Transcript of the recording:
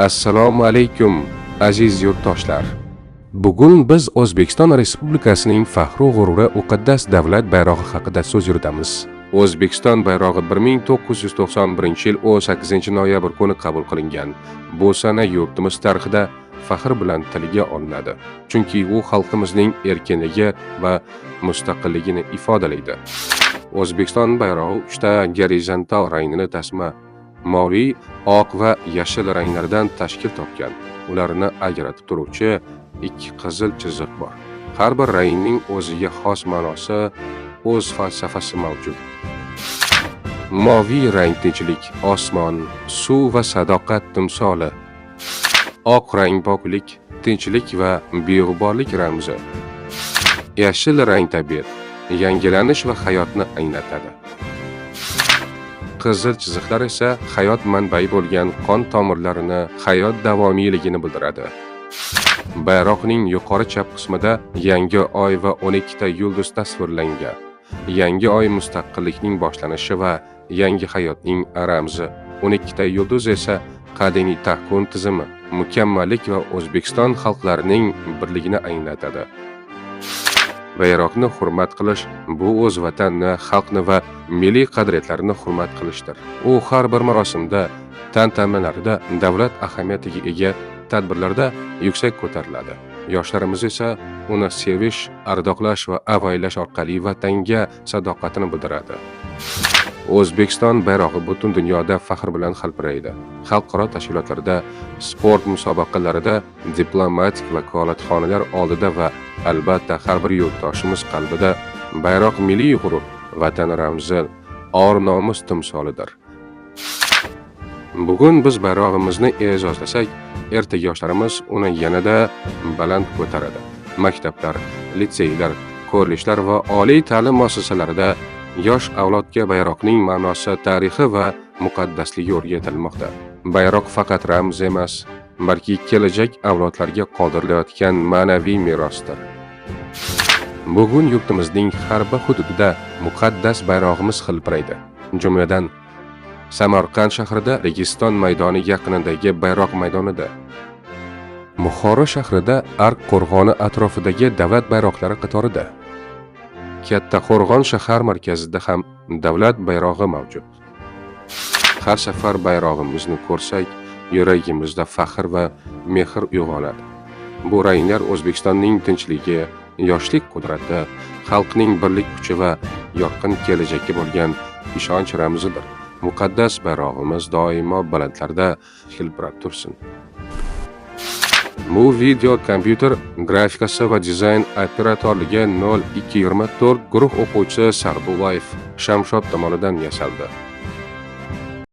Assalomu alaykum aziz yurtdoshlar. Bugun biz O'zbekiston Respublikasining faxru g'ururi muqaddas davlat bayrog'i haqida so'z yuritamiz. O'zbekiston bayrog'i 1991-yil 18-noyabr kuni qabul qilingan. Bu sana yurtimiz tarixida faxr bilan tilga olinadi, chunki u xalqimizning erkinligi va mustaqilligini ifodalaydi. O'zbekiston bayrog'i 3 ta gorizontal rangli tasma moviy, oq va yashil ranglardan tashkil topgan. Ularni ajratib turuvchi ikki qizil chiziq bor. Har bir rangning o'ziga xos ma'nosi, o'z falsafasi mavjud. Moviy rang tinchlik, osmon, suv va sadoqat timsoli. Oq rang poklik, tinchlik va beg'uborlik ramzi. Yashil rang tabiat, yangilanish va hayotni anglatadi. Qizil chiziqlar esa hayot manbai bo'lgan qon tomirlarini, hayot davomiyligini bildiradi. Bayroqning yuqori chap qismida yangi oy va 12 ta yulduz tasvirlangan. Yangi oy mustaqillikning boshlanishi va yangi hayotning ramzi. 12 ta yulduz esa qadimiy taxkun tizimi, mukammallik va O'zbekiston xalqlarining birligini anglatadi. Bayroqni hurmat qilish bu o'z vatanni, xalqni va milliy qadriyatlarini hurmat qilishdir. U har bir marosimda, tantanalarda, davlat ahamiyatiga ega tadbirlarda yuksak ko'tariladi. Yoshlarimiz esa uni sevish, ardoqlash va avaylash orqali vatanga sadoqatini bildiradi. O'zbekiston bayrog'i butun dunyoda faxr bilan hilpiraydi. Xalqaro tashkilotlarda, sport musobaqalarida, diplomatik vakolatxonalar oldida va albatta har bir yurtdoshimiz qalbida bayroq milliy g'urur, vatan ramzi, or nomus timsolidir. Bugun biz bayrog'imizni e'zozlasak, ertaga yoshlarimiz uni yanada baland ko'taradi. Maktablar, litseylar, kollejlar va oliy ta'lim muassasalarida yosh avlodga bayroqning ma'nosi, tarixi va muqaddasligi o'rgatilmoqda. Bayroq faqat ramz emas, balki kelajak avlodlarga qoldiriladigan ma'naviy merosdir. Bugun yurtimizning har bir hududida muqaddas bayrog'imiz hilpiraydi. Jumladan, Samarqand shahrida Registon maydoni yaqinidagi bayroq maydonida, Buxoro shahrida Ark qo'rg'oni atrofidagi davlat bayroqlari qatorida, Katta Qo'rg'on shahar markazida ham davlat bayrog'i mavjud. Har safar bayrog'imizni ko'rsak, yuragimizda faxr va mehr uyg'onadi. Bu ranglar O'zbekistonning tinchligi, yoshlik qudrati, xalqning birlik kuchi va yorqin kelajakka bo'lgan ishonch ramzidir. Muqaddas bayrog'imiz doimo balandlarda hilpirab tursin. Bu video kompyuter grafikasi va dizayn operatorligi 0224 guruh o'quvchisi Sarbullayev Shamshod tomonidan yasaldi.